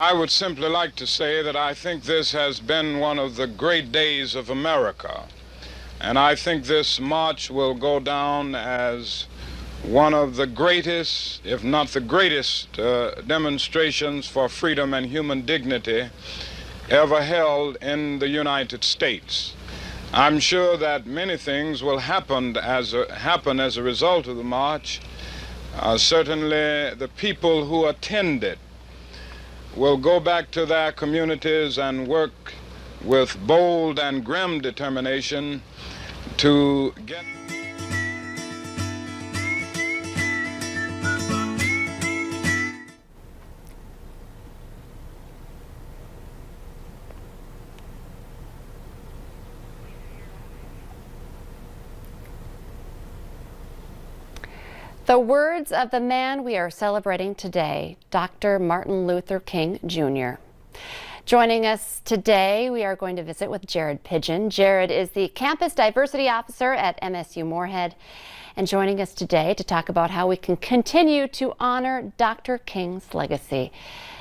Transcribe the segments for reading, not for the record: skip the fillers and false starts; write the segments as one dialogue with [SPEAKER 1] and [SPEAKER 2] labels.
[SPEAKER 1] I would simply like to say that I think this has been one of the great days of America. And I think this march will go down as one of the greatest, if not the greatest, demonstrations for freedom and human dignity ever held in the United States. I'm sure that many things will happen as a result of the march. Certainly the people who attended will go back to their communities and work with bold and grim determination to get
[SPEAKER 2] The words of the man we are celebrating today, Dr. Martin Luther King Jr. Joining us today, we are going to visit with Jared Pidgeon. Jared is the Campus Diversity Officer at MSU Moorhead, and joining us today to talk about how we can continue to honor Dr. King's legacy.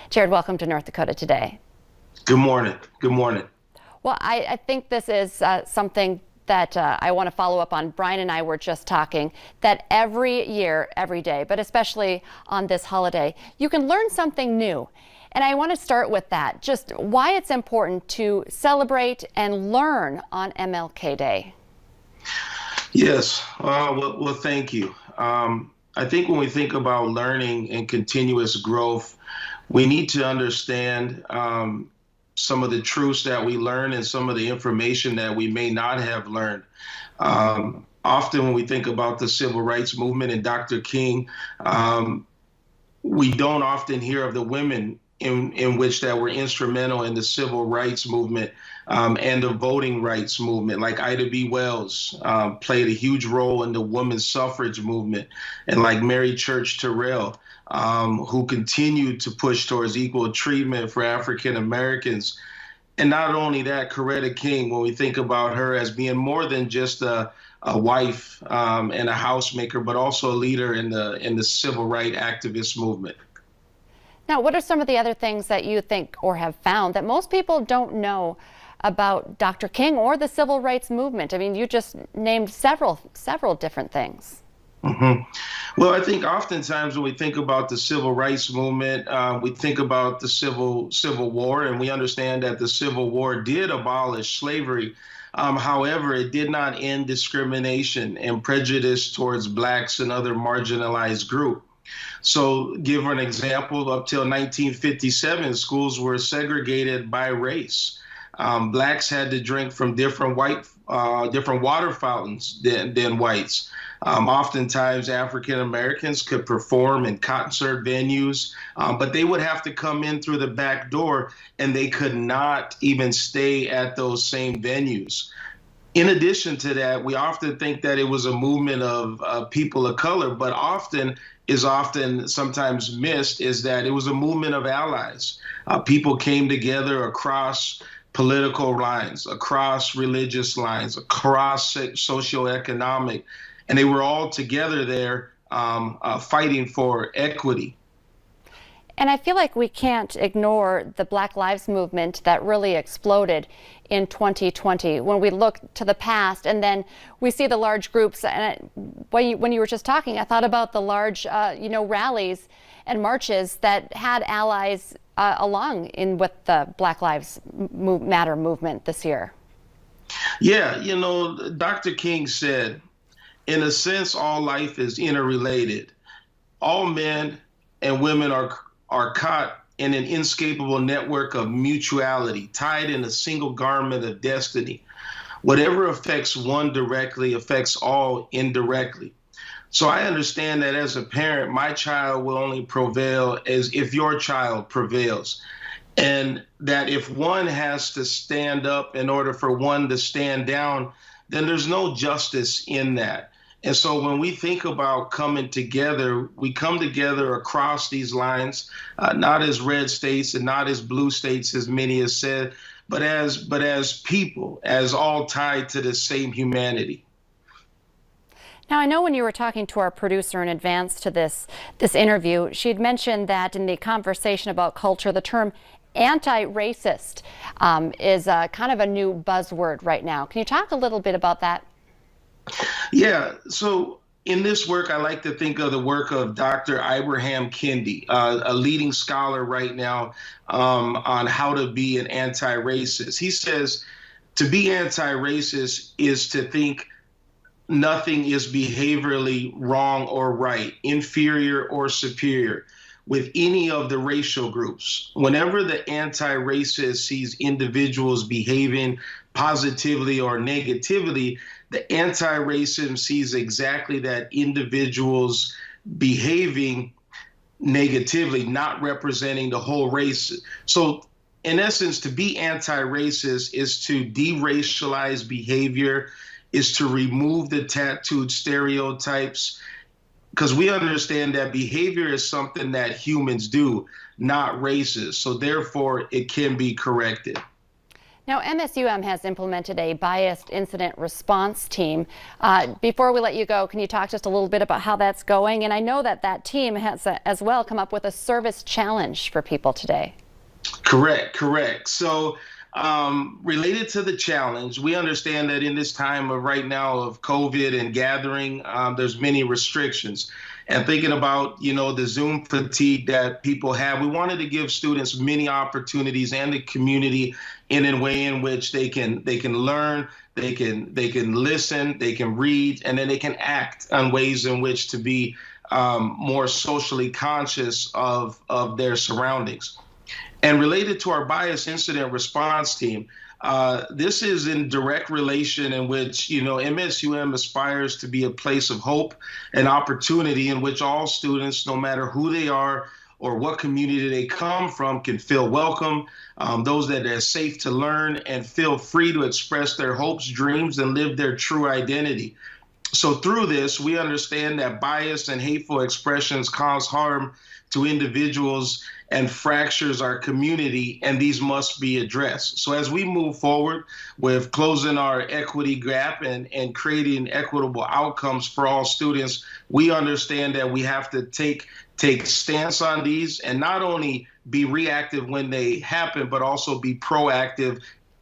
[SPEAKER 2] Jared, welcome to North Dakota today.
[SPEAKER 3] Good morning. Good morning.
[SPEAKER 2] Well, I think this is something that I want to follow up on. Brian and I were just talking that every year, every day, but especially on this holiday, you can learn something new. And I want to start with that, just why it's important to celebrate and learn on MLK Day.
[SPEAKER 3] Yes, well, thank you. I think when we think about learning and continuous growth, we need to understand some of the truths that we learn and some of the information that we may not have learned. Often when we think about the civil rights movement and Dr. King, we don't often hear of the women in which that were instrumental in the civil rights movement and the voting rights movement, like Ida B. Wells played a huge role in the women's suffrage movement, and like Mary Church Terrell, who continued to push towards equal treatment for African Americans. And not only that, Coretta King, when we think about her as being more than just a wife and a housemaker, but also a leader in the civil rights activist movement.
[SPEAKER 2] Now, what are some of the other things that you think or have found that most people don't know about Dr. King or the civil rights movement? I mean, you just named several different things.
[SPEAKER 3] Mm-hmm. Well, I think oftentimes when we think about the civil rights movement, we think about the Civil War, and we understand that the Civil War did abolish slavery. However, it did not end discrimination and prejudice towards blacks and other marginalized groups. So give an example, up till 1957, schools were segregated by race. Blacks had to drink from different water fountains than whites. Oftentimes, African Americans could perform in concert venues, but they would have to come in through the back door, and they could not even stay at those same venues. In addition to that, we often think that it was a movement of people of color, but often sometimes missed is that it was a movement of allies. People came together across political lines, across religious lines, across socioeconomic, and they were all together there fighting for equity.
[SPEAKER 2] And I feel like we can't ignore the Black Lives Movement that really exploded in 2020 when we look to the past, and then we see the large groups. And when you were just talking, I thought about the large, rallies and marches that had allies along in with the Black Lives Matter movement this year.
[SPEAKER 3] Yeah, Dr. King said, in a sense, all life is interrelated. All men and women are caught in an inescapable network of mutuality, tied in a single garment of destiny. Whatever affects one directly affects all indirectly. So I understand that as a parent, my child will only prevail as if your child prevails. And that if one has to stand up in order for one to stand down, then there's no justice in that. And so when we think about coming together, we come together across these lines, not as red states and not as blue states, as many have said, but as people, as all tied to the same humanity.
[SPEAKER 2] Now, I know when you were talking to our producer in advance to this interview, she had mentioned that in the conversation about culture, the term anti-racist is kind of a new buzzword right now. Can you talk a little bit about that?
[SPEAKER 3] Yeah, so in this work, I like to think of the work of Dr. Ibrahim Kendi, a leading scholar right now on how to be an anti-racist. He says to be anti-racist is to think nothing is behaviorally wrong or right, inferior or superior with any of the racial groups. Whenever the anti-racist sees individuals behaving positively or negatively, the anti-racism sees exactly that, individuals behaving negatively, not representing the whole race. So in essence, to be anti-racist is to de-racialize behavior, is to remove the tattooed stereotypes, because we understand that behavior is something that humans do, not races. So therefore, it can be corrected.
[SPEAKER 2] Now, MSUM has implemented a biased incident response team. Before we let you go, can you talk just a little bit about how that's going? And I know that that team has as well come up with a service challenge for people today.
[SPEAKER 3] Correct. So related to the challenge, we understand that in this time of right now of COVID and gathering, there's many restrictions. And thinking about, the Zoom fatigue that people have, we wanted to give students many opportunities and the community in a way in which they can learn, they can listen, they can read, and then they can act on ways in which to be more socially conscious of their surroundings. And related to our bias incident response team, this is in direct relation in which, MSUM aspires to be a place of hope and opportunity in which all students, no matter who they are or what community they come from, can feel welcome, those that are safe to learn and feel free to express their hopes, dreams, and live their true identity. So through this, we understand that bias and hateful expressions cause harm to individuals and fractures our community, and these must be addressed. So as we move forward with closing our equity gap and creating equitable outcomes for all students, we understand that we have to take stance on these and not only be reactive when they happen, but also be proactive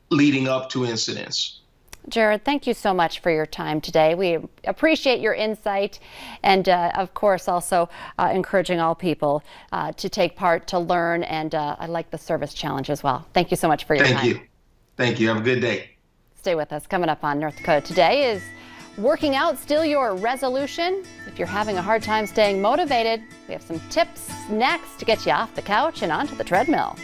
[SPEAKER 3] leading up to incidents.
[SPEAKER 2] Jared, thank you so much for your time today. We appreciate your insight and, of course, also encouraging all people to take part, to learn, and I like the service challenge as well. Thank you so much for your time.
[SPEAKER 3] Thank you. Have a good day.
[SPEAKER 2] Stay with us. Coming up on North Dakota Today is working out still your resolution? If you're having a hard time staying motivated, we have some tips next to get you off the couch and onto the treadmill.